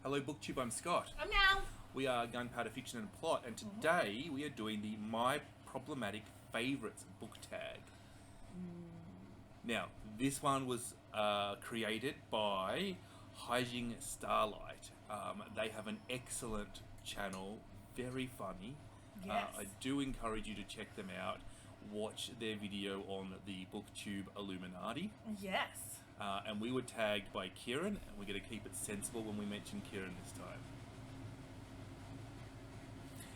Hello Booktube, I'm Scott. I'm now. We are Gunpowder Fiction and Plot, and today we are doing the My Problematic Favourites Book Tag. Now, this one was created by Hyejin Starlight. They have an excellent channel, very funny. Yes. I do encourage you to check them out. Watch their video on the Booktube Illuminati. Yes. And we were tagged by Kieran, and we're going to keep it sensible when we mention Kieran this time.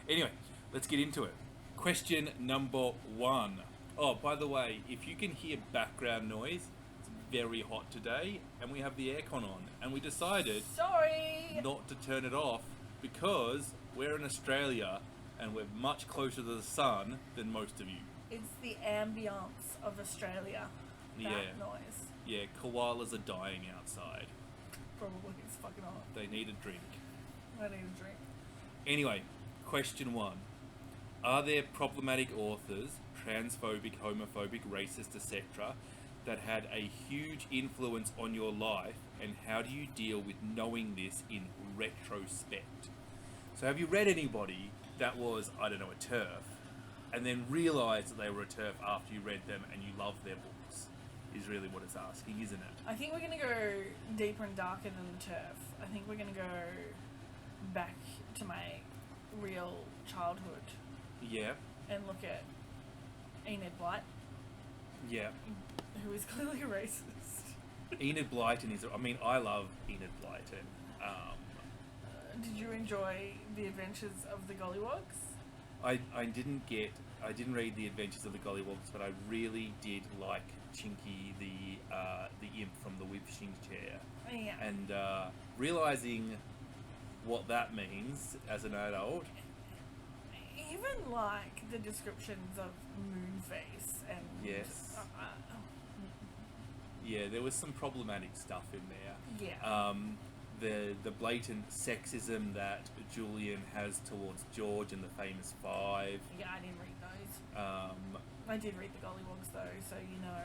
Anyway, let's get into it. Question number 1. Oh, by the way, if you can hear background noise, it's very hot today, and we have the aircon on, and we decided Sorry. not to turn it off because we're in Australia and we're much closer to the sun than most of you. It's the ambience of Australia. That Yeah. noise. Yeah, koalas are dying outside. Probably it's fucking hot. They need a drink. I need a drink. Anyway, question 1. Are there problematic authors, transphobic, homophobic, racist, etc., that had a huge influence on your life, and how do you deal with knowing this in retrospect? So have you read anybody that was, I don't know, a TERF, and then realised that they were a TERF after you read them and you loved their books? Is really what it's asking, isn't it? I think we're going to go deeper and darker than the turf. I think we're going to go back to my real childhood Yeah, and look at Enid Blyton, yeah. who is clearly a racist. Enid Blyton is, I mean, I love Enid Blyton. Did you enjoy The Adventures of the Gollywogs? I didn't read The Adventures of the Gollywogs, but I really did like Chinky, the imp from the wishing chair. Yeah. And realising what that means as an adult. Even like the descriptions of Moonface and Yes. Yeah, there was some problematic stuff in there. yeah. The blatant sexism that Julian has towards George and the famous five. Yeah, I didn't read those. I did read the Gollywogs though, so you know,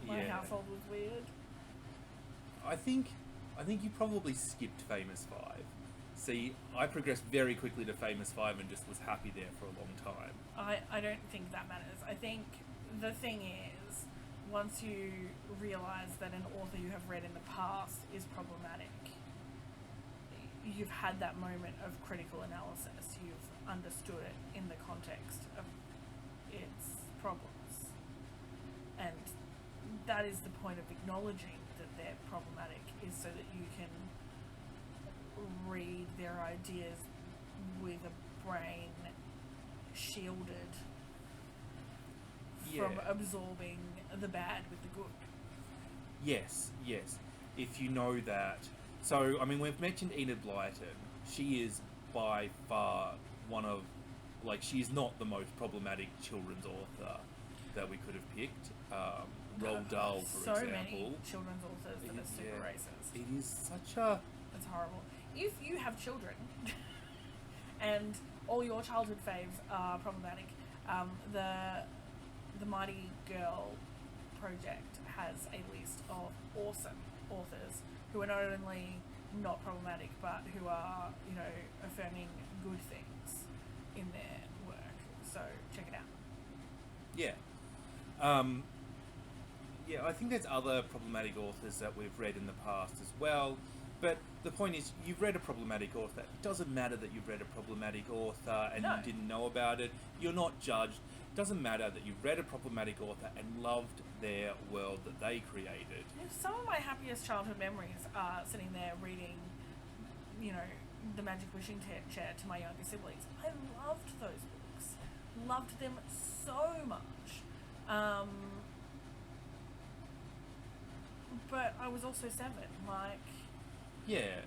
my Yeah. household was weird. I think you probably skipped Famous Five. See, I progressed very quickly to Famous Five and just was happy there for a long time. I don't think that matters. I think the thing is, once you realise that an author you have read in the past is problematic, you've had that moment of critical analysis. You've understood it in the context of its problems. And that is the point of acknowledging that they're problematic, is so that you can read their ideas with a brain shielded from Yeah. absorbing the bad with the good. Yes. If you know that. So, I mean, we've mentioned Enid Blyton. She is by far one of, like, she's not the most problematic children's author that we could have picked. Roald Dahl, for so example. many children's authors that are super Yeah. racist. It is such a... It's horrible. If you have children and all your childhood faves are problematic, the Mighty Girl Project has a list of awesome authors who are not only not problematic but who are, you know, affirming good things in their work. So check it out. Yeah. Yeah, I think there's other problematic authors that we've read in the past as well. But the point is, you've read a problematic author. It doesn't matter that you've read a problematic author and No. you didn't know about it. You're not judged. It doesn't matter that you've read a problematic author and loved their world that they created. Some of my happiest childhood memories are sitting there reading, you know, The Magic Wishing Chair to my younger siblings. I loved those books. Loved them so much. But I was also 7, like... Yeah.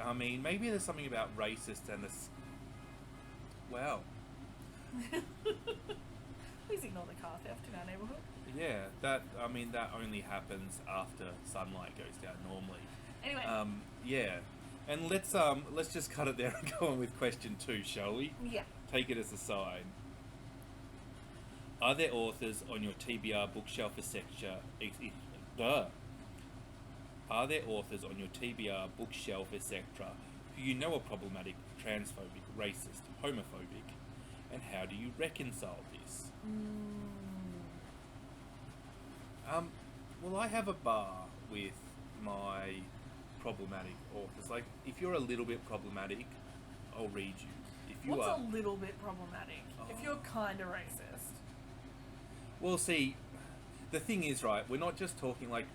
I mean, maybe there's something about racist and this... Wow. Please ignore the car theft in our neighbourhood. Yeah, that only happens after sunlight goes down normally. Anyway. Yeah. And let's just cut it there and go on with question 2, shall we? Yeah. Take it as a sign. Are there authors on your TBR bookshelf or sector? Are there authors on your TBR, bookshelf, etc., who you know are problematic, transphobic, racist, homophobic, and how do you reconcile this? Well, I have a bar with my problematic authors. Like, if you're a little bit problematic, I'll read you. If you What's are, a little bit problematic? If you're kind of racist. well, see, the thing is, right, we're not just talking like,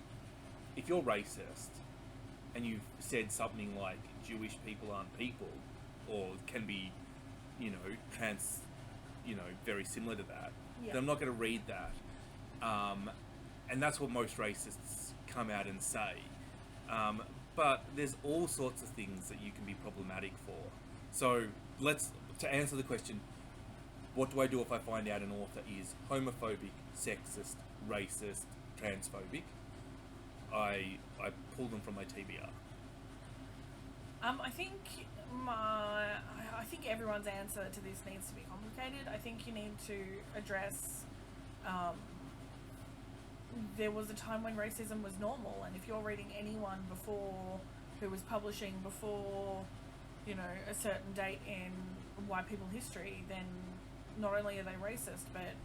if you're racist and you've said something like Jewish people aren't people, or can be, very similar to that, Yeah. then I'm not going to read that. And that's what most racists come out and say. But there's all sorts of things that you can be problematic for. So to answer the question, what do I do if I find out an author is homophobic, sexist, racist, transphobic? I pull them from my TBR. I think everyone's answer to this needs to be complicated. I think you need to address. There was a time when racism was normal, and if you're reading anyone who was publishing before, a certain date in white people history, then not only are they racist, but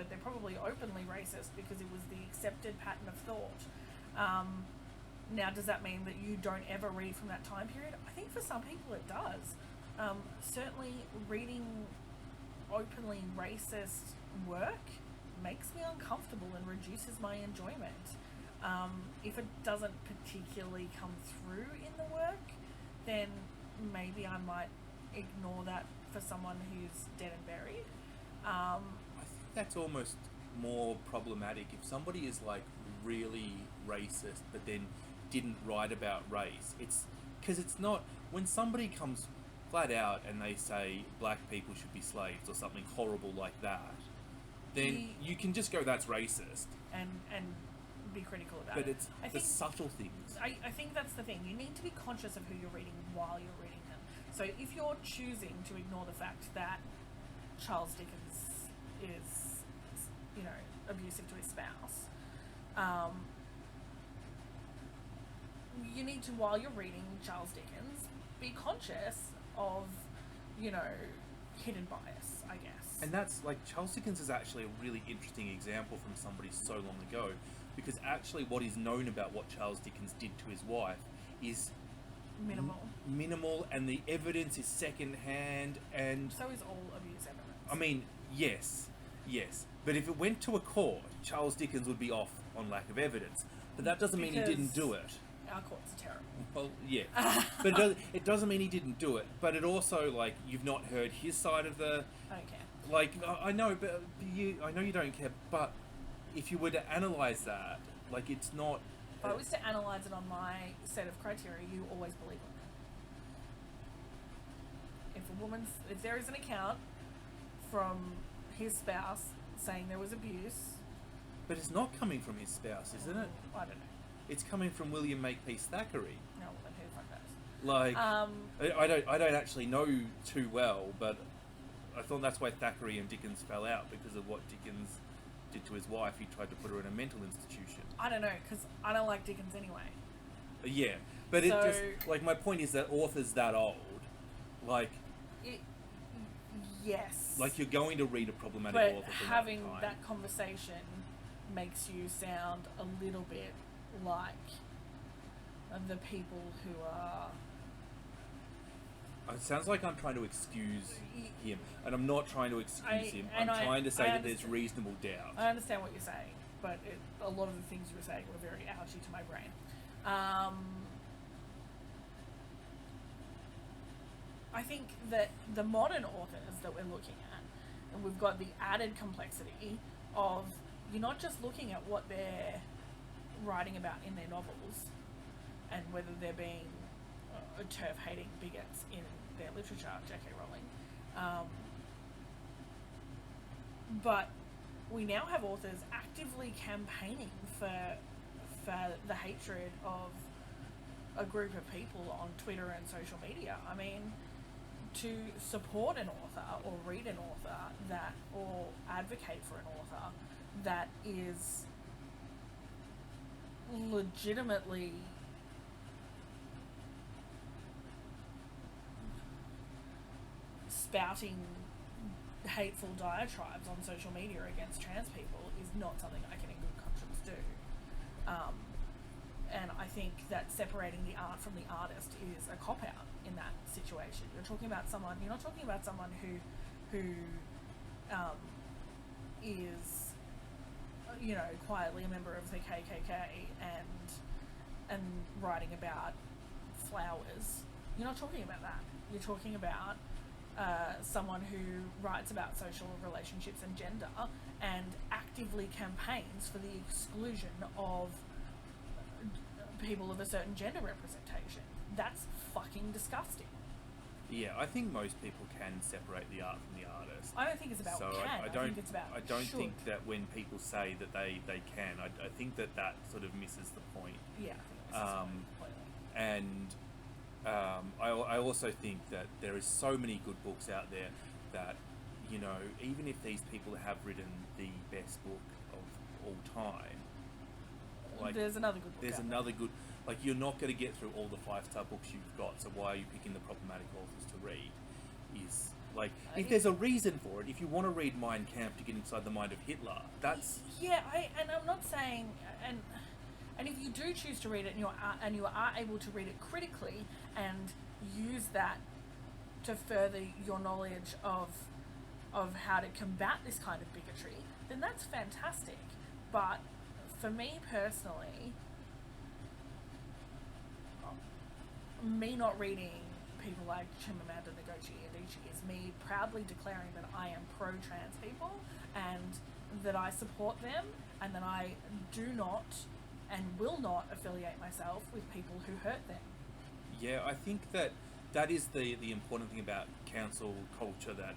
they're probably openly racist because it was the accepted pattern of thought. Now, does that mean that you don't ever read from that time period? I think for some people it does. Certainly, reading openly racist work makes me uncomfortable and reduces my enjoyment. If it doesn't particularly come through in the work, then maybe I might ignore that for someone who's dead and buried. I think that's almost more problematic if somebody is like really racist but then didn't write about race. It's because it's not, when somebody comes flat out and they say black people should be slaves or something horrible like that, then you can just go, that's racist, and be critical about but it. it's the subtle things. I think that's the thing. You need to be conscious of who you're reading while you're reading them. So if you're choosing to ignore the fact that Charles Dickens is, abusive to his spouse, you need to, while you're reading Charles Dickens, be conscious of, hidden bias, I guess. And that's like, Charles Dickens is actually a really interesting example from somebody so long ago, because actually what is known about what Charles Dickens did to his wife is minimal, and the evidence is second-hand, and so is all abuse evidence. I mean, yes, but if it went to a court, Charles Dickens would be off on lack of evidence, but that doesn't mean he didn't do it. Our courts are terrible. Well, yeah, but it doesn't mean he didn't do it. But it also, like, you've not heard his side of the. I don't care. Like, I know, but I know you don't care. But if you were to analyze that, like, it's not. If I was to analyze it on my set of criteria, you always believe women. If there is an account from his spouse saying there was abuse. But it's not coming from his spouse, isn't it? I don't know. It's coming from William Makepeace Thackeray. No, well, then who the fuck knows? Like, I don't actually know too well, but I thought that's why Thackeray and Dickens fell out, because of what Dickens did to his wife. He tried to put her in a mental institution. I don't know, because I don't like Dickens anyway. Yeah, but it just, like, my point is that authors that old, like... Yes. Like, you're going to read a problematic but author from having that time. that conversation makes you sound a little bit like the people who are... It sounds like I'm trying to excuse him, and I'm not trying to excuse him. I'm I trying to say that there's reasonable doubt. I understand what you're saying, but a lot of the things you were saying were very ouchy to my brain. I think that the modern authors that we're looking at, and we've got the added complexity of, you're not just looking at what they're writing about in their novels and whether they're being TERF-hating bigots in their literature, J.K. Rowling. But we now have authors actively campaigning for the hatred of a group of people on Twitter and social media. I mean, to support an author or read an author or advocate for an author that is legitimately spouting hateful diatribes on social media against trans people is not something I can in good conscience do. And I think that separating the art from the artist is a cop-out in that situation. You're not talking about someone who is, you know, quietly a member of the KKK and writing about flowers. You're not talking about that. You're talking about someone who writes about social relationships and gender and actively campaigns for the exclusion of people of a certain gender representation. That's fucking disgusting. Yeah, I think most people can separate the art from the artist. I don't think it's about So can. I I don't. think it's about I don't should. think that when people say that they can, I think that sort of misses the point. Yeah, I think it's completely. And I also think that there is so many good books out there that, you know, even if these people have written the best book of all time, like There's another good book. there's out another good, like you're not going to get through all the 5-star books you've got, so why are you picking the problematic authors to read? Is like, if there's a reason for it, if you want to read Mein Kampf to get inside the mind of Hitler, that's... Yeah, and I'm not saying, and if you do choose to read it and you are able to read it critically and use that to further your knowledge of how to combat this kind of bigotry, then that's fantastic. But for me personally, me not reading people like Chimamanda Ngozi Adichie is me proudly declaring that I am pro-trans people and that I support them and that I do not and will not affiliate myself with people who hurt them. Yeah, I think that is the important thing about cancel culture, that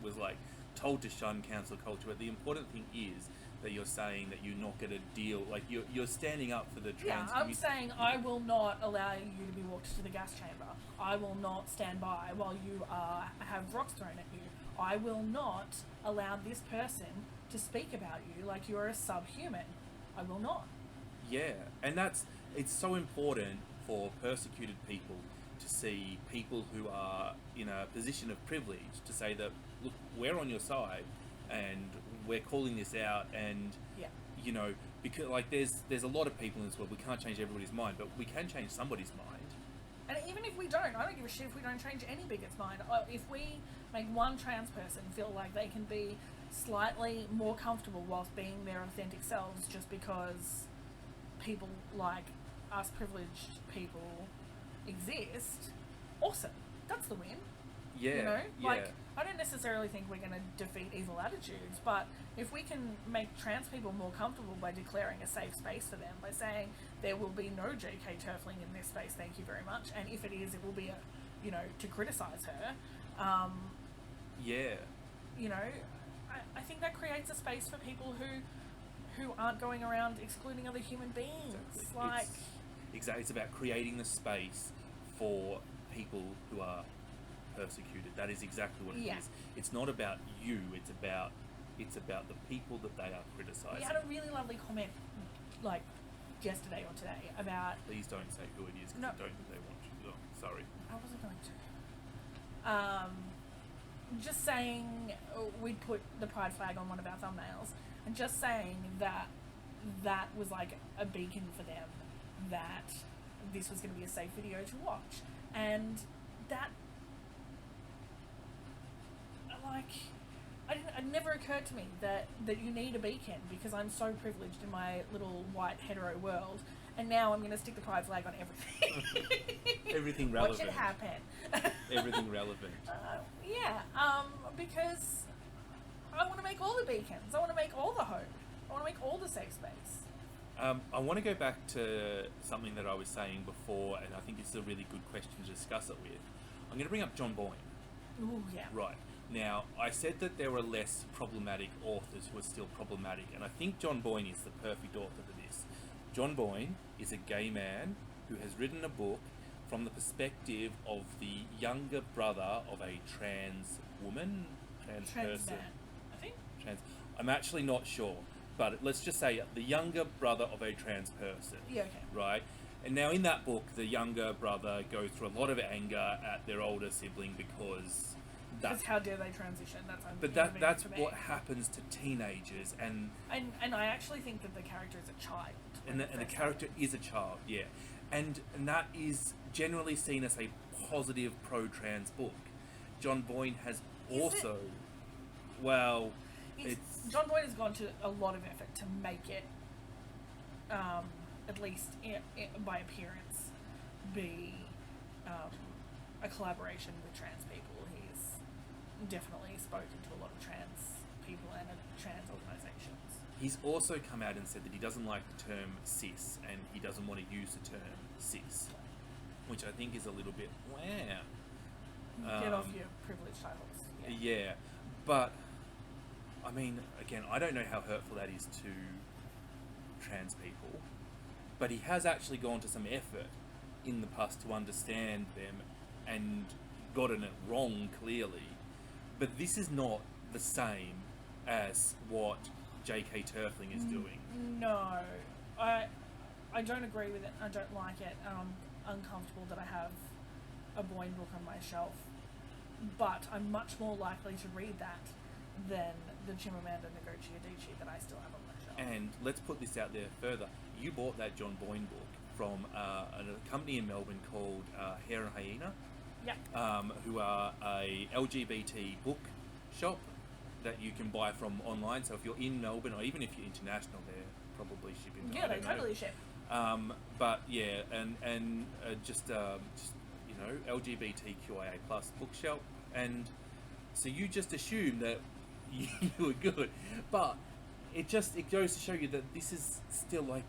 was like told to shun cancel culture, but the important thing is that you're saying that you're not going to deal, like you're standing up for the trans Yeah, I'm saying I will not allow you to be walked to the gas chamber. I will not stand by while you have rocks thrown at you. I will not allow this person to speak about you like you're a subhuman. I will not. Yeah, and it's so important for persecuted people to see people who are in a position of privilege to say that, look, we're on your side and we're calling this out, and Yeah. you know, because like there's a lot of people in this world, we can't change everybody's mind, but we can change somebody's mind. And even if we don't, I don't give a shit if we don't change any bigot's mind. If we make one trans person feel like they can be slightly more comfortable whilst being their authentic selves just because people like us privileged people exist, awesome. That's the win. Yeah, You know? yeah. Like, I don't necessarily think we're going to defeat evil attitudes, but if we can make trans people more comfortable by declaring a safe space for them, by saying there will be no JK Turfling in this space, thank you very much, and if it is, it will be to criticise her. Yeah. You know, I think that creates a space for people who aren't going around excluding other human beings. Exactly. Like, Exactly. It's about creating the space for people who are persecuted. That is exactly what it Yeah. is. It's not about you. It's about the people that they are criticising. we had a really lovely comment, like, yesterday or today about... Please don't say who it is, because No. I don't think they want you. Oh, sorry. I wasn't going to. Just saying, we'd put the pride flag on one of our thumbnails, and just saying that was like a beacon for them, that this was going to be a safe video to watch, and that, like, it never occurred to me that you need a beacon, because I'm so privileged in my little white hetero world, and now I'm going to stick the pride flag on everything. Everything relevant. What should happen? Everything relevant. Because I want to make all the beacons. I want to make all the hope. I want to make all the safe space. I want to go back to something that I was saying before, and I think it's a really good question to discuss it with. I'm going to bring up John Boyne. Ooh, yeah. Right. Now, I said that there were less problematic authors who are still problematic, and I think John Boyne is the perfect author for this. John Boyne is a gay man who has written a book from the perspective of the younger brother of a trans woman, trans person. Man, I think. I'm actually not sure, but let's just say the younger brother of a trans person. Yeah, okay. Right? And now in that book, the younger brother goes through a lot of anger at their older sibling because Because how dare they transition? That's but that's what happens to teenagers, and I actually think that the character is a child. And the character is a child, yeah. And that is generally seen as a positive pro-trans book. John Boyne has also... Well, John Boyne has gone to a lot of effort to make it, at least by appearance, be a collaboration with trans people. He's definitely spoken to a lot of trans people and trans organisations. He's also come out and said that he doesn't like the term cis, and he doesn't want to use the term cis, which I think is a little bit, wow. Get off your privileged titles. Yeah, but, I mean, again, I don't know how hurtful that is to trans people, but he has actually gone to some effort in the past to understand them and gotten it wrong, clearly. But this is not the same as what J.K. Turfling is doing. No, I don't agree with it. I don't like it. I'm uncomfortable that I have a Boyne book on my shelf, but I'm much more likely to read that than the Chimamanda Ngozi Adichie that I still have on my shelf. And let's put this out there further. You bought that John Boyne book from a company in Melbourne called Hare and Hyena, who are a LGBT book shop that you can buy from online. So if you're in Melbourne, or even if you're international, they're probably shipping. Yeah, they totally ship. But yeah, and just you know, LGBTQIA plus bookshelf, and so you just assume that you were good, but it goes to show you that this is still, like,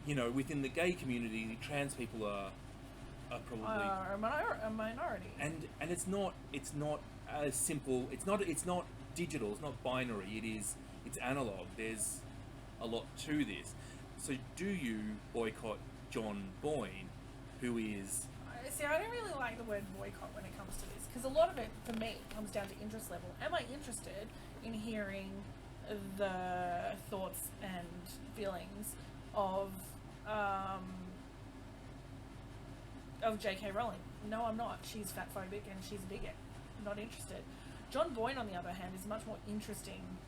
you know, within the gay community, trans people are probably a minority, and it's not as simple. It's not digital. It's not binary. It's analog. There's a lot to this. So do you boycott John Boyne, who is... See, I don't really like the word boycott when it comes to this, because a lot of it, for me, comes down to interest level. Am I interested in hearing the thoughts and feelings of J.K. Rowling? No, I'm not. She's fatphobic and she's a bigot. Not interested. John Boyne, on the other hand, is much more interesting.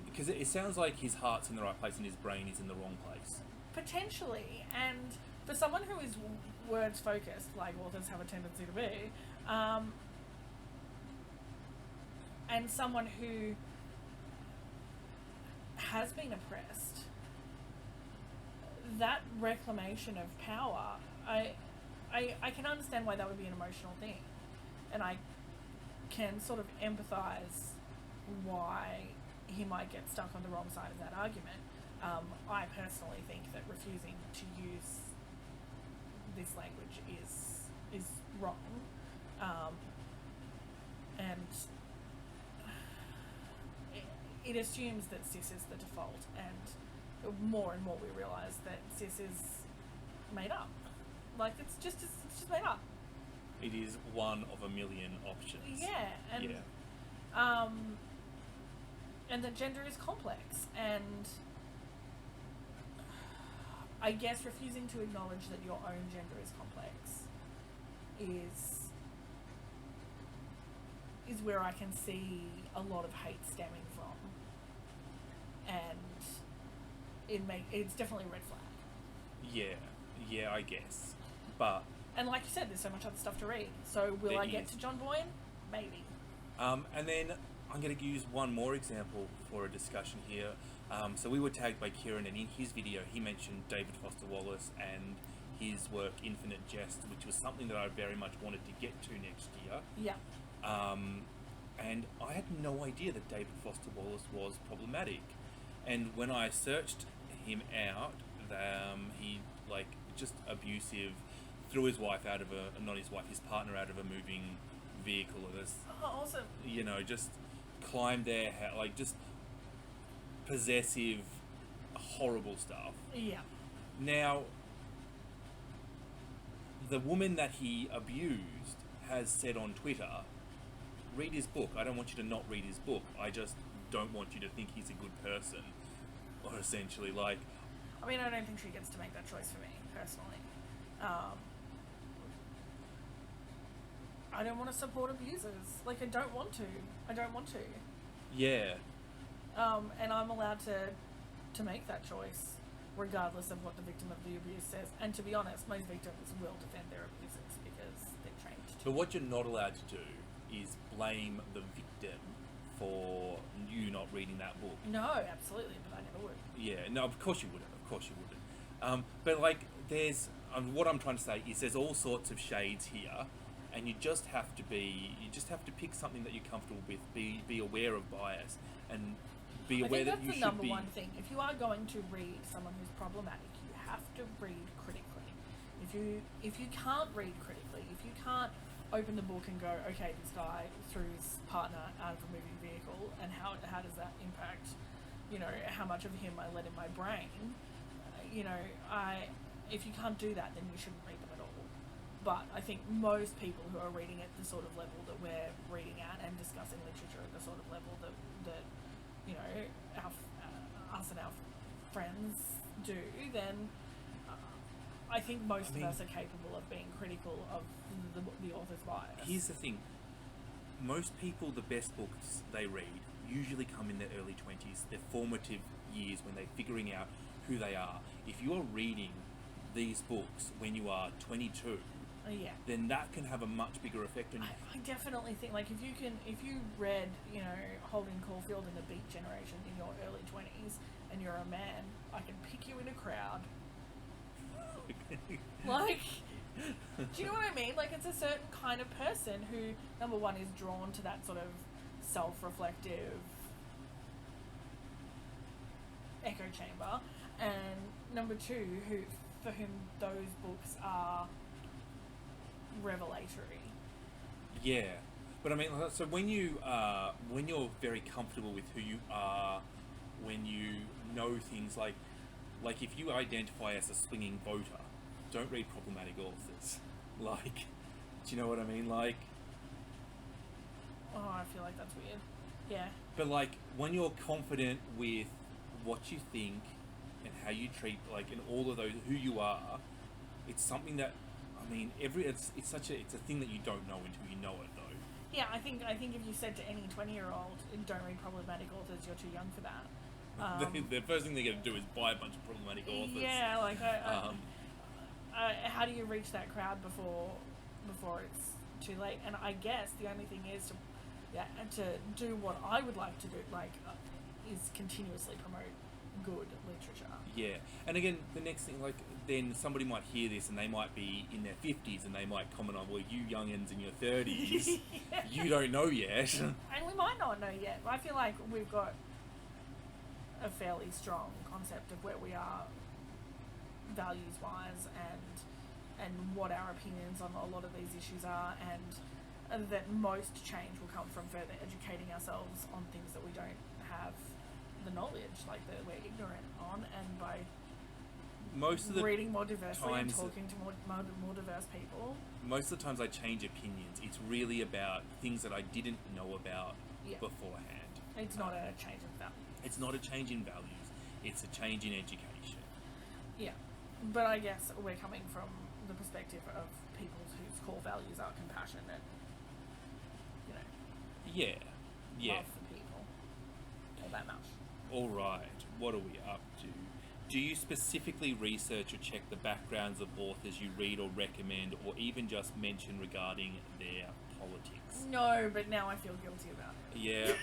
Because it sounds like his heart's in the right place and his brain is in the wrong place. Potentially, and for someone who is words focused, like authors have a tendency to be, and someone who has been oppressed, that reclamation of power, I can understand why that would be an emotional thing, and I can sort of empathise why he might get stuck on the wrong side of that argument. I personally think that refusing to use this language is wrong, and it assumes that cis is the default, and more we realise that cis is made up. Like, it's just made up. It is one of a million options. Yeah, and and that gender is complex, and I guess refusing to acknowledge that your own gender is complex is where I can see a lot of hate stemming from, and it's definitely a red flag. Yeah, I guess, but and like you said, there's so much other stuff to read. So will I get to John Boyne? Maybe. And then I'm going to use one more example for a discussion here. So we were tagged by Kieran, and in his video he mentioned David Foster Wallace and his work Infinite Jest, which was something that I very much wanted to get to next year. Yeah. And I had no idea that David Foster Wallace was problematic. And when I searched him out, he, like, just abusive, threw his wife out of his partner out of a moving vehicle, or this, Awesome. You know, just climbed their like, just possessive, horrible stuff. Yeah. Now, the woman that he abused has said on Twitter, read his book. I don't want you to not read his book. I just don't want you to think he's a good person. Or essentially, like... I mean, I don't think she gets to make that choice for me, personally. I don't want to support abusers. Like, I don't want to. Yeah. And I'm allowed to make that choice, regardless of what the victim of the abuse says. And to be honest, most victims will defend their abusers because they're trained to. But what you're not allowed to do is blame the victim for you not reading that book. No, absolutely, but I never would. Yeah, no, of course you wouldn't. But like, there's what I'm trying to say is there's all sorts of shades here, and you just have to pick something that you're comfortable with. Be aware of bias, and be aware that you should be. I think that's the number one thing. If you are going to read someone who's problematic, you have to read critically. If you can't read critically, if you can't open the book and go, okay, this guy threw his partner out of a moving vehicle, and how does that impact, how much of him I let in my brain, if you can't do that, then you shouldn't read them at all. But I think most people who are reading at the sort of level that we're reading at and discussing literature at the sort of level that us and our friends do, then I think most of us are capable of being critical of the author's bias. Here's the thing. Most people, the best books they read usually come in their early 20s, their formative years when they're figuring out who they are. If you are reading these books when you are 22, then that can have a much bigger effect on you. I definitely think, like, if you read, Holden Caulfield and the Beat Generation in your early 20s, and you're a man, I can pick you in a crowd. Like, do you know what I mean? Like, it's a certain kind of person who, number one, is drawn to that sort of self-reflective echo chamber, and number two, for whom those books are revelatory. Yeah, but I mean, so when you're very comfortable with who you are, when you know things like if you identify as a swinging voter, don't read problematic authors. Like, do you know what I mean? Like, oh, I feel like that's weird. Yeah. But like, when you're confident with what you think and how you treat, like, and all of those, who you are, it's something that, I mean, it's a thing that you don't know until you know it, though. Yeah, I think if you said to any 20-year-old, don't read problematic authors, you're too young for that. The first thing they're going to do is buy a bunch of problematic authors. Yeah, like, how do you reach that crowd before it's too late? And I guess the only thing is to do what I would like to do, is continuously promote good literature. Yeah, and again, the next thing, like, then somebody might hear this and they might be in their 50s and they might comment on, well, you youngins in your 30s, you don't know yet. And we might not know yet. I feel like we've got a fairly strong concept of where we are values-wise and what our opinions on a lot of these issues are, and that most change will come from further educating ourselves on things that we don't have the knowledge, like, that we're ignorant on, and by most of the reading more diversely and talking to more diverse people. Most of the times I change opinions. It's really about things that I didn't know about beforehand. It's not a change in values. It's not a change in values. It's a change in education. Yeah, but I guess we're coming from the perspective of people whose core values are compassion and, yeah, love for people. All that much. All right, what are we up to? Do you specifically research or check the backgrounds of authors you read or recommend, or even just mention regarding their politics? No, but now I feel guilty about it. Yeah,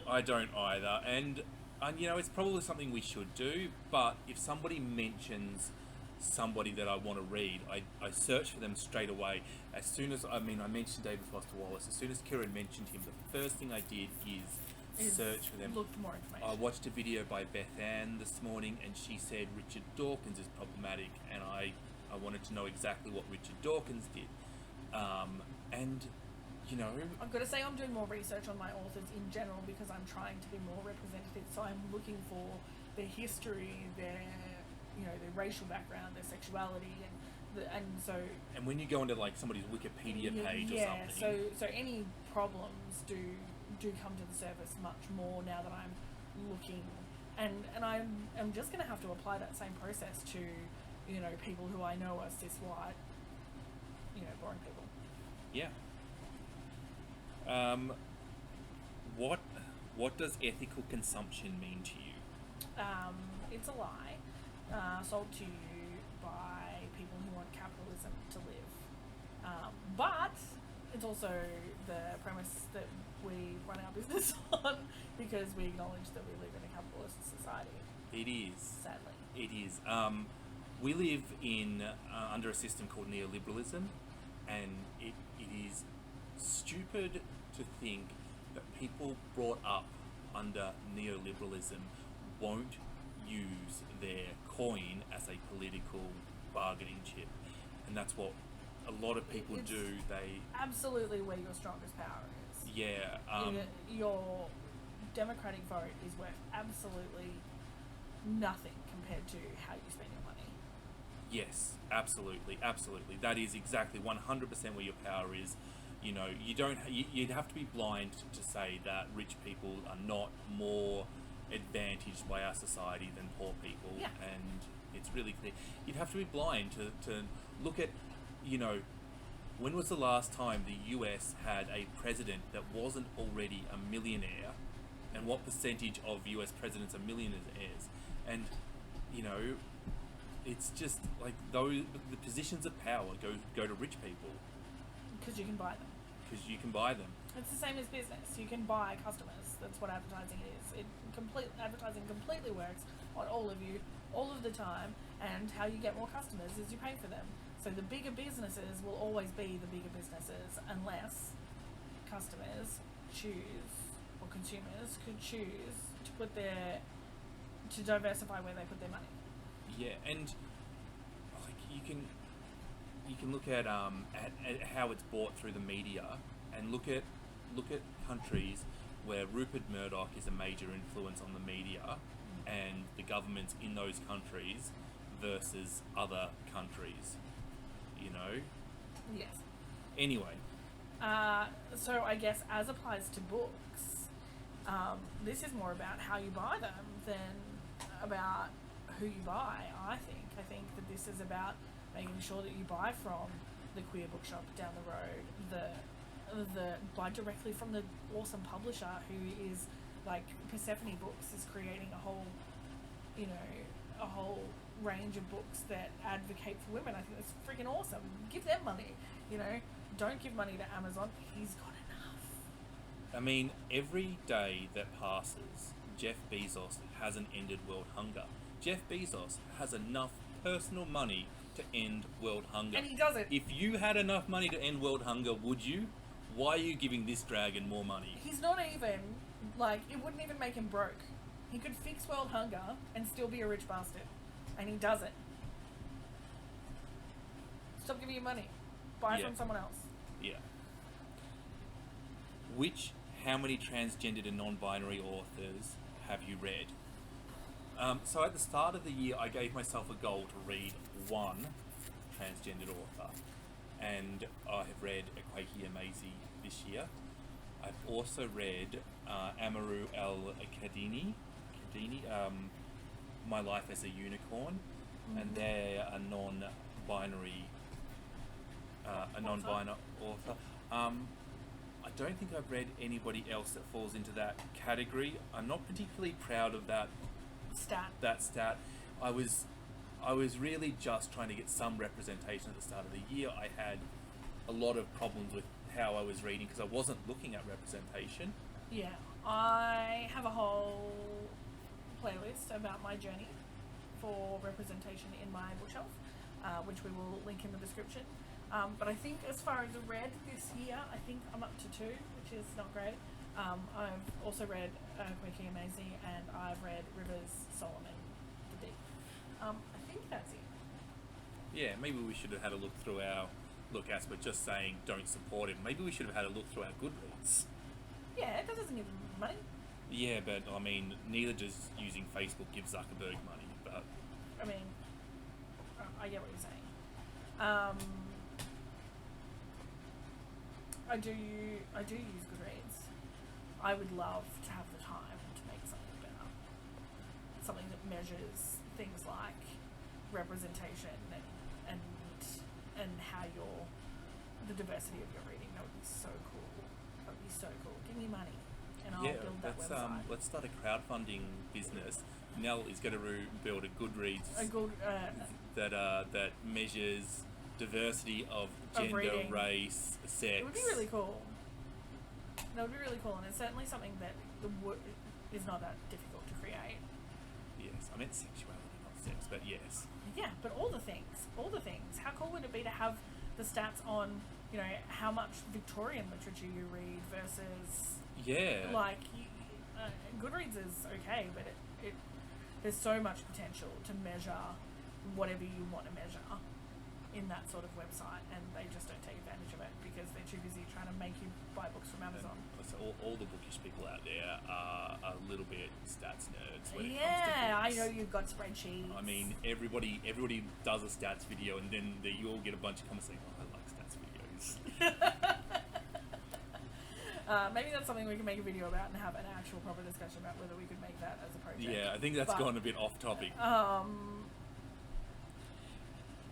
I don't either. And it's probably something we should do, but if somebody mentions somebody that I want to read, I search for them straight away. As soon as, I mentioned David Foster Wallace, as soon as Kieran mentioned him, the first thing I did is search for them. Look for more information. I watched a video by Beth Ann this morning, and she said Richard Dawkins is problematic, and I wanted to know exactly what Richard Dawkins did. I've got to say I'm doing more research on my authors in general because I'm trying to be more representative. So I'm looking for their history, their racial background, their sexuality, and when you go into, like, somebody's Wikipedia page or something. So any problems do come to the surface much more now that I'm looking, and I'm just going to have to apply that same process to people who I know are cis white, boring people. Yeah. What what does ethical consumption mean to you? It's a lie sold to you by people who want capitalism to live. But it's also the premise that we run our business on because we acknowledge that we live in a capitalist society, It is. sadly. It is. We live in under a system called neoliberalism, and it is stupid to think that people brought up under neoliberalism won't use their coin as a political bargaining chip, and that's what a lot of people It's do. They absolutely where your strongest power is. yeah. Your democratic vote is worth absolutely nothing compared to how you spend your money. Yes, absolutely, absolutely. That is exactly 100% where your power is. You know, you don't. You'd have to be blind to say that rich people are not more advantaged by our society than poor people, Yeah. and it's really clear. You'd have to be blind to look at, you know, when was the last time the US had a president that wasn't already a millionaire, and what percentage of US presidents are millionaires, and you know, it's just like those the positions of power go to rich people Because you can buy them. because you can buy them. It's the same as business. You can buy customers. That's what advertising is. Advertising completely works on all of you, all of the time, and how you get more customers is you pay for them. So the bigger businesses will always be the bigger businesses unless customers choose, or consumers could choose to diversify where they put their money. Yeah, and like you can look at how it's bought through the media, and look at countries where Rupert Murdoch is a major influence on the media, and the governments in those countries versus other countries. You know. Yes. Anyway, So I guess as applies to books, this is more about how you buy them than about who you buy. I think that this is about making sure that you buy from the queer bookshop down the road, the buy directly from the awesome publisher who is like Persephone Books is creating a whole range of books that advocate for women. I think that's freaking awesome. Give them money, Don't give money to Amazon. He's got enough. I mean, every day that passes, Jeff Bezos hasn't ended world hunger. Jeff Bezos has enough personal money to end world hunger. And he does it. If you had enough money to end world hunger, would you? Why are you giving this dragon more money? He's not even, it wouldn't even make him broke. He could fix world hunger and still be a rich bastard. And he does it. Stop giving you money. Buy Yeah. from someone else. Yeah. How many transgendered and non-binary authors have you read? So at the start of the year, I gave myself a goal to read one transgendered author, and I have read Akwaiki Amazi this year. I've also read Amaru El-Kadini, My Life as a Unicorn, and they're a non-binary author. I don't think I've read anybody else that falls into that category. I'm not particularly proud of that stat. I was really just trying to get some representation at the start of the year. I had a lot of problems with how I was reading because I wasn't looking at representation. Yeah. I have a whole playlist about my journey for representation in my bookshelf, which we will link in the description. But I think as far as read this year, I think I'm up to 2, which is not great. I've also read Akwaiki Amazi, and I've read Rivers, Solomon, The Deep. I think that's it. Yeah, maybe we should have had a look through our as we're just saying don't support it. Maybe we should have had a look through our Goodreads. Yeah, that doesn't give them money. Yeah, but I mean, neither does using Facebook give Zuckerberg money. But I mean, I get what you're saying. I do use Goodreads. I would love to have the time to make something better. Something that measures things like representation and how the diversity of your reading. That would be so cool. That would be so cool. Give me money, and I'll build that website. Let's start a crowdfunding business. Nell is going to build a Goodreads that measures diversity of gender, reading. Race, sex. It would be really cool. That would be really cool, and it's certainly something that is not that difficult to create. Yes, I meant sexuality, not sex, but yes. Yeah, but all the things. How cool would it be to have the stats on, you know, how much Victorian literature you read versus... Yeah. Like, Goodreads is okay, but it there's so much potential to measure whatever you want to measure in that sort of website, and they just don't take advantage of it because they're too busy trying to make you buy books from Amazon. So all the bookish people out there are a little bit stats nerds when it comes to Yeah, I books. know you've got spreadsheets. I mean, everybody does a stats video, and then you all get a bunch of comments saying, "Oh, I like stats videos." Maybe that's something we can make a video about and have an actual proper discussion about whether we could make that as a project. Yeah, I think that's gone a bit off topic.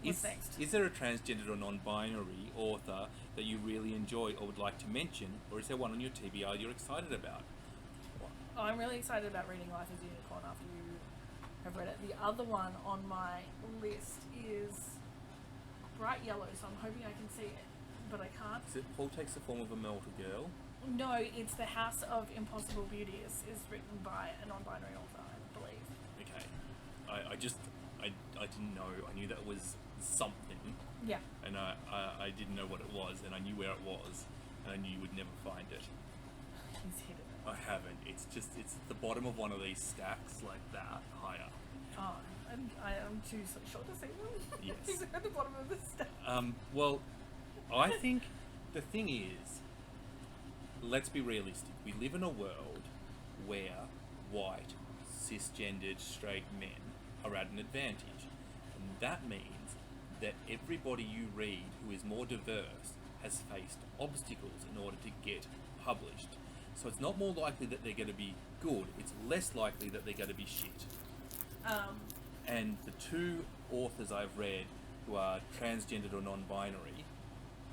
What's next? Is there a transgendered or non-binary author that you really enjoy or would like to mention, or is there one on your TBR you're excited about? I'm really excited about reading Life as a Unicorn after you have read it. The other one on my list is bright yellow, so I'm hoping I can see it, but I can't. Is it Paul Takes the Form of a Melter Girl? No, it's The House of Impossible Beauties. Is written by a non-binary author, I believe. Okay. I didn't know. I knew that was something. Yeah. And I didn't know what it was, and I knew where it was, and I knew you would never find it. He's hidden it. I haven't. It's at the bottom of one of these stacks like that, higher. Oh, I'm too short to see them. Yes. He's at the bottom of the stack. Well, I think the thing is, let's be realistic. We live in a world where white, cisgendered, straight men are at an advantage. And that means that everybody you read who is more diverse has faced obstacles in order to get published. So it's not more likely that they're going to be good, it's less likely that they're going to be shit. And the two authors I've read who are transgendered or non-binary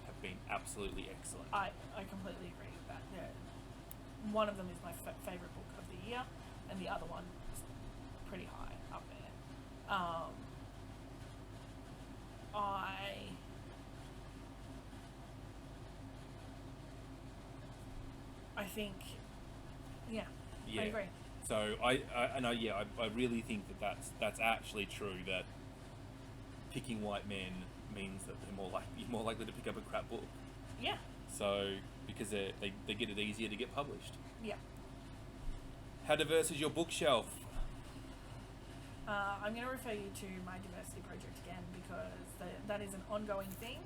have been absolutely excellent. I completely agree with that. Yeah. One of them is my favourite book of the year, and the other one is pretty high up there. I think, yeah, I agree. So I really think that's actually true, that picking white men means that you're more likely to pick up a crap book. Yeah. So because they get it easier to get published. Yeah. How diverse is your bookshelf? I'm going to refer you to my diversity project again because that is an ongoing thing,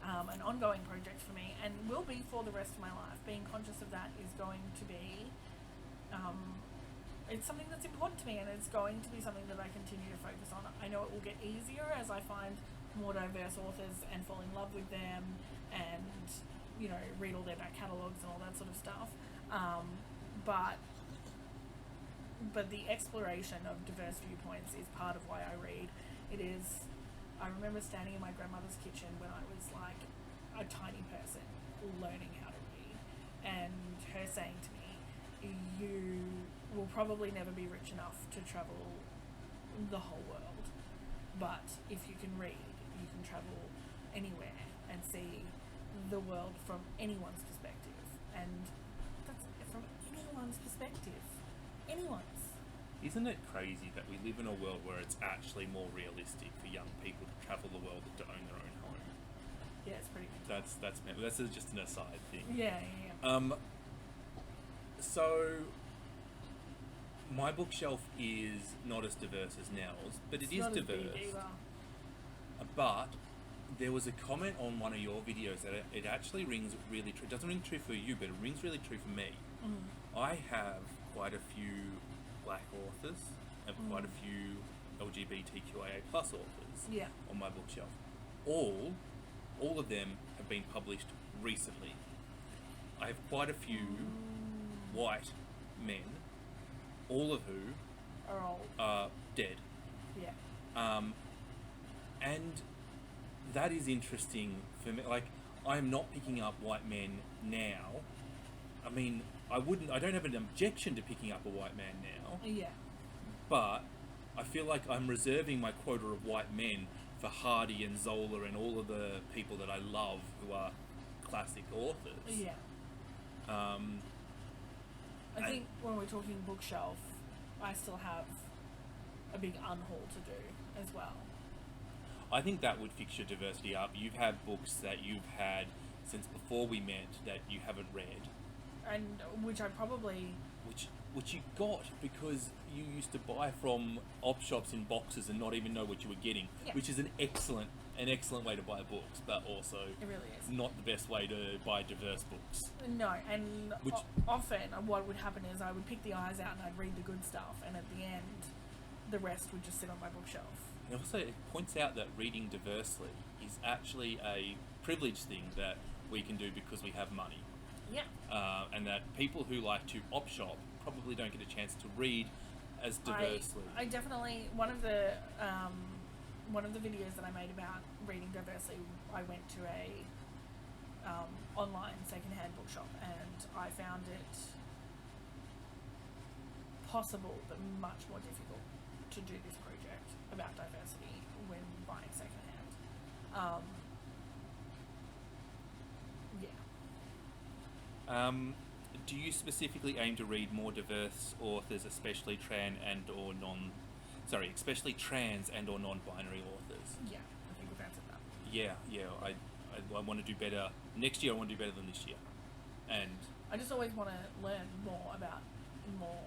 an ongoing project for me, and will be for the rest of my life. Being conscious of that is going to be, it's something that's important to me, and it's going to be something that I continue to focus on. I know it will get easier as I find more diverse authors and fall in love with them, and read all their back catalogues and all that sort of stuff. But the exploration of diverse viewpoints is part of why I read. I remember standing in my grandmother's kitchen when I was like a tiny person learning how to read, and her saying to me, "You will probably never be rich enough to travel the whole world, but if you can read, you can travel anywhere and see the world from anyone's perspective." And that's from anyone's perspective. Anyone's. Isn't it crazy that we live in a world where it's actually more realistic for young people to travel the world than to own their own home? Yeah, it's pretty good. That's just an aside thing. Yeah. So my bookshelf is not as diverse as Nell's, but it is not diverse. As big either. But there was a comment on one of your videos that it actually rings really true. It doesn't ring true for you, but it rings really true for me. I have quite a few black authors and quite a few LGBTQIA plus authors on my bookshelf. All of them have been published recently. I have quite a few white men, all of who are dead. Yeah. And that is interesting for me. Like, I'm not picking up white men now I mean, I don't have an objection to picking up a white man now, Yeah. but I feel like I'm reserving my quota of white men for Hardy and Zola and all of the people that I love who are classic authors. Yeah. I think when we're talking bookshelf, I still have a big unhaul to do as well. I think that would fix your diversity up. You've had books that you've had since before we met that you haven't read. And which I probably... Which you got because you used to buy from op shops in boxes and not even know what you were getting, which is an excellent way to buy books, but also it really is not the best way to buy diverse books. No, and often what would happen is I would pick the eyes out and I'd read the good stuff, and at the end, the rest would just sit on my bookshelf. And also, it points out that reading diversely is actually a privileged thing that we can do because we have money. Yeah. And that people who like to op shop probably don't get a chance to read as diversely. I definitely, one of the videos that I made about reading diversely, I went to a online secondhand bookshop, and I found it possible but much more difficult to do this project about diversity when buying secondhand. Do you specifically aim to read more diverse authors, especially trans and or non-binary authors? Yeah, I think we've answered that. Yeah. I want to do better. Next year I want to do better than this year. And I just always want to learn more about more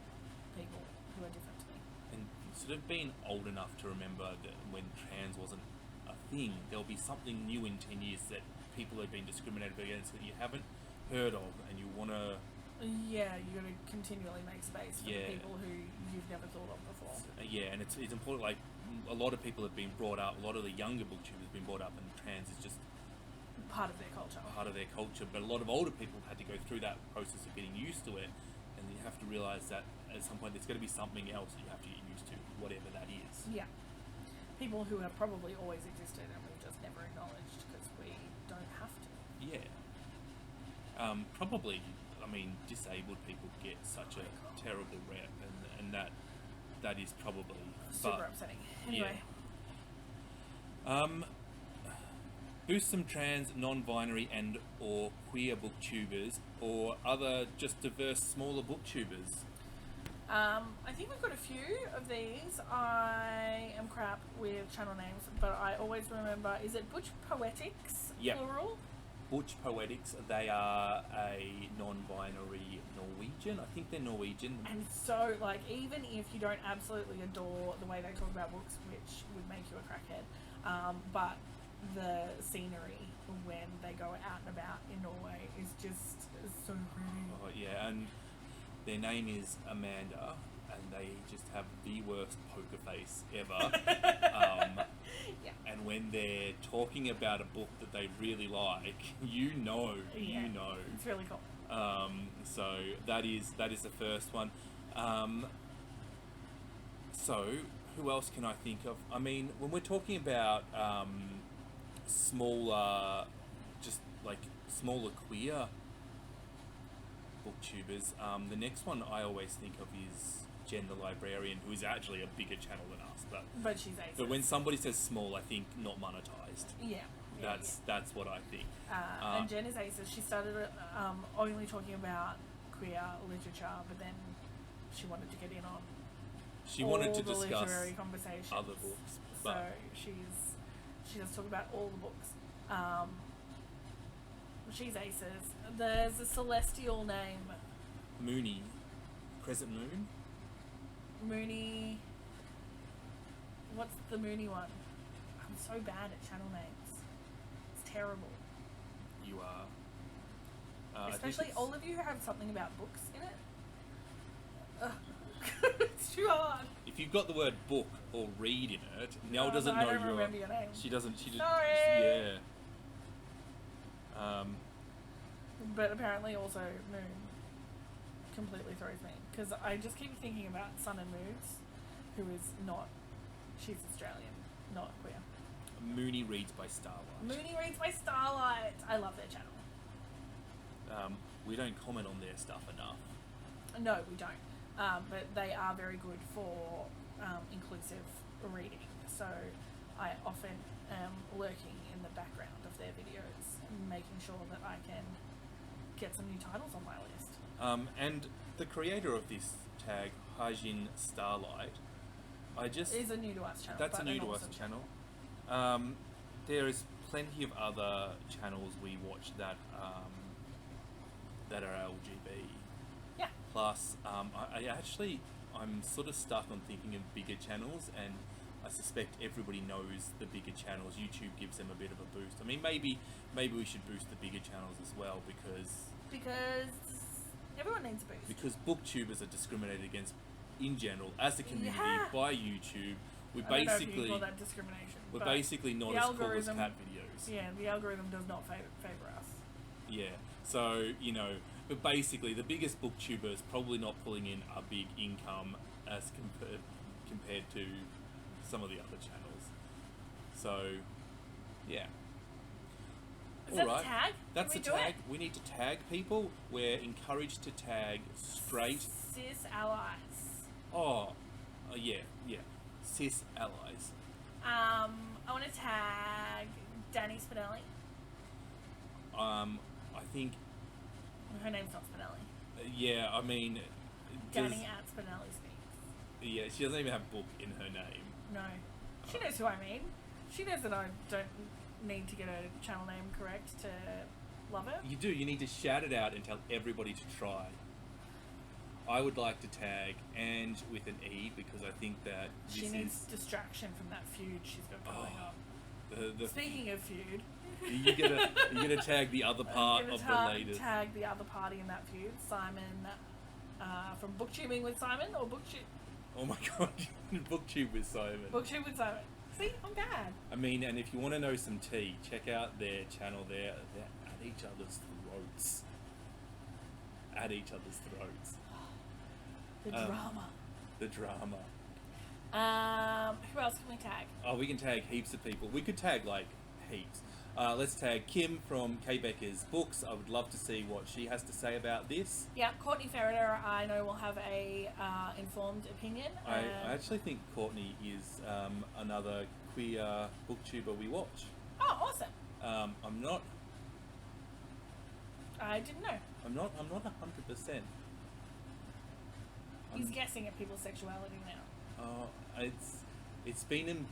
people who are different to me. And sort of being old enough to remember that when trans wasn't a thing, there'll be something new in 10 years that people have been discriminated against that you haven't heard of, and you want to... Yeah, you got to continually make space for the people who you've never thought of before. Yeah, and it's important. Like, a lot of people have been brought up, a lot of the younger booktubers have been brought up, and trans is just part of their culture. But a lot of older people had to go through that process of getting used to it, and you have to realise that at some point there's going to be something else that you have to get used to, whatever that is. Yeah. People who have probably always existed and we've just never acknowledged because we don't have to. Yeah. Probably, I mean, disabled people get such a terrible rep, and that is probably... Super upsetting. Anyway. Yeah. Who's some trans, non-binary and or queer booktubers or other just diverse smaller booktubers? I think we've got a few of these. I am crap with channel names, but I always remember, is it Butch Poetics, plural? Butch Poetics, they are a non-binary Norwegian. I think they're Norwegian. And so, like, even if you don't absolutely adore the way they talk about books, which would make you a crackhead, but the scenery when they go out and about in Norway is just so pretty. Oh, yeah, and their name is Amanda, and they just have the worst poker face ever. Yeah. And when they're talking about a book that they really like, you know. It's really cool. So that is the first one. So who else can I think of? I mean, when we're talking about smaller queer booktubers, the next one I always think of is Jen the Librarian, who is actually a bigger channel than us, but she's aces. But when somebody says small, I think not monetized. That's what I think. And Jen is aces. She started only talking about queer literature, but then she wanted to get in on wanted to the discuss literary conversations. other books. So she does talk about all the books. She's aces. There's a celestial name. Mooney. Crescent Moon? Mooney. What's the Mooney one? I'm so bad at channel names. It's terrible. You are. Especially all of you who have something about books in it. It's too hard. If you've got the word book or read in it, Nell doesn't know I don't remember your name. She doesn't. She just. Sorry. Yeah. But apparently also Moon completely throws me because I just keep thinking about Sun and Moons, who is not. She's Australian, not queer. Mooney Reads by Starlight. Mooney Reads by Starlight. I love their channel. we don't comment on their stuff enough. No, we don't. But they are very good for inclusive reading. So I often am lurking in the background of their videos, making sure that I can get some new titles on my list. And the creator of this tag, Hyejin Starlight, is a new to us channel. That's a new to us channel. There is plenty of other channels we watch that that are LGB. Yeah. Plus, I'm sort of stuck on thinking of bigger channels, and I suspect everybody knows the bigger channels. YouTube gives them a bit of a boost. I mean, maybe we should boost the bigger channels as well, because everyone needs a boost. Because booktubers are discriminated against in general as a community by YouTube. I don't know if you call that discrimination. We're basically not as cool as cat videos. Yeah, the algorithm does not favour us. Yeah, so, you know, but basically the biggest booktuber is probably not pulling in a big income as compared to some of the other channels. So, yeah. Is that a tag? That's a tag. We need to tag people. We're encouraged to tag straight cis allies. Yeah. Cis allies. I want to tag Danny Spinelli. I think her name's not Spinelli. Yeah, I mean, Danny at Spinelli speaks. Yeah, she doesn't even have book in her name. No, she knows who I mean. She knows that I don't need to get her channel name correct to love her. You do. You need to shout it out and tell everybody to try. I would like to tag Ange with an E, because I think that she needs distraction from that feud she's got going on. Speaking of feud, you're gonna tag the other part of the latest. Tag the other party in that feud, Simon, from Booktubing with Simon, or Booktube. Oh my god, Booktube with Simon. Booktube with Simon. See, I'm bad. I mean, and if you want to know some tea, check out their channel. They're at each other's throats. At each other's throats. The drama. The drama. Who else can we tag? Oh, we can tag heaps of people. We could tag, like, heaps. Let's tag Kim from Kay Becker's books. I would love to see what she has to say about this. Yeah, Courtney Ferreter, I know, will have a informed opinion. I actually think Courtney is another queer booktuber we watch. Oh, awesome. I'm not... I didn't know. I'm not 100%. He's guessing at people's sexuality now. It's been in...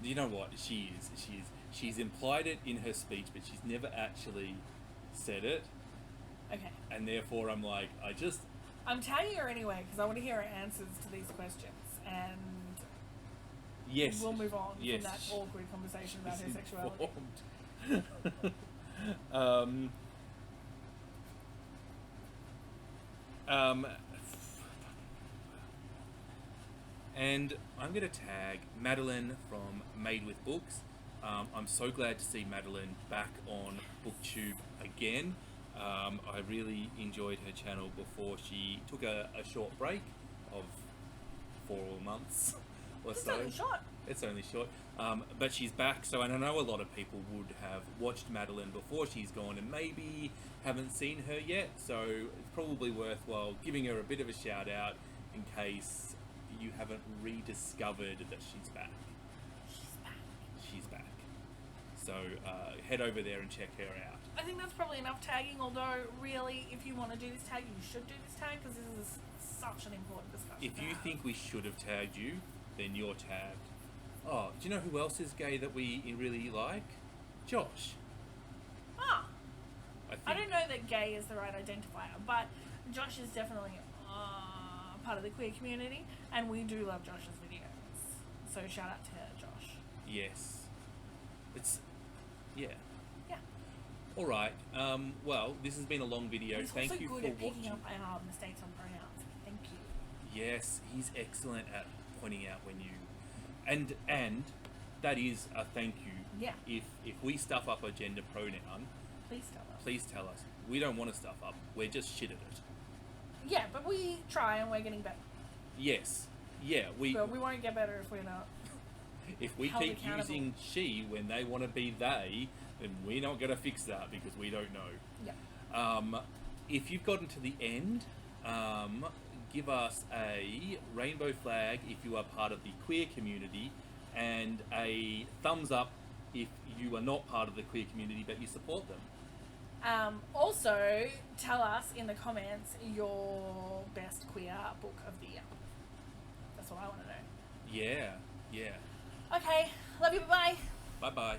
You know what? She's implied it in her speech, but she's never actually said it. Okay. And therefore I'm like, I'm tagging her anyway, because I want to hear her answers to these questions. And yes, we'll move on from that awkward conversation about her sexuality. And I'm going to tag Madeline from Made with Books. I'm so glad to see Madeline back on BookTube again. I really enjoyed her channel before she took a short break of 4 months or so. It's only short. But she's back, so I know a lot of people would have watched Madeline before she's gone and maybe haven't seen her yet, so it's probably worthwhile giving her a bit of a shout out in case you haven't rediscovered that she's back. She's back. So head over there and check her out. I think that's probably enough tagging, although really, if you want to do this tag, you should do this tag, because this is such an important discussion. If you think we should have tagged you, then you're tagged. Oh, do you know who else is gay that we really like? Josh. I don't know that gay is the right identifier, but Josh is definitely part of the queer community, and we do love Josh's videos. So shout out to Josh. Yes. Yeah. Yeah. Alright, well, this has been a long video. Thank you for watching. He's also good at picking up mistakes on pronouns. Thank you. Yes, he's excellent at pointing out when you... And that is a thank you. Yeah. If we stuff up a gender pronoun... Please tell us. We don't want to stuff up. We're just shit at it. Yeah, but we try and we're getting better. Yes. Yeah, But we won't get better if we're not. If we keep using she when they want to be they, then we're not going to fix that because we don't know. Yeah. if you've gotten to the end, give us a rainbow flag if you are part of the queer community, and a thumbs up if you are not part of the queer community but you support them. Also, tell us in the comments your best queer book of the year. That's what I want to know. Yeah. Okay, love you, bye-bye. Bye-bye.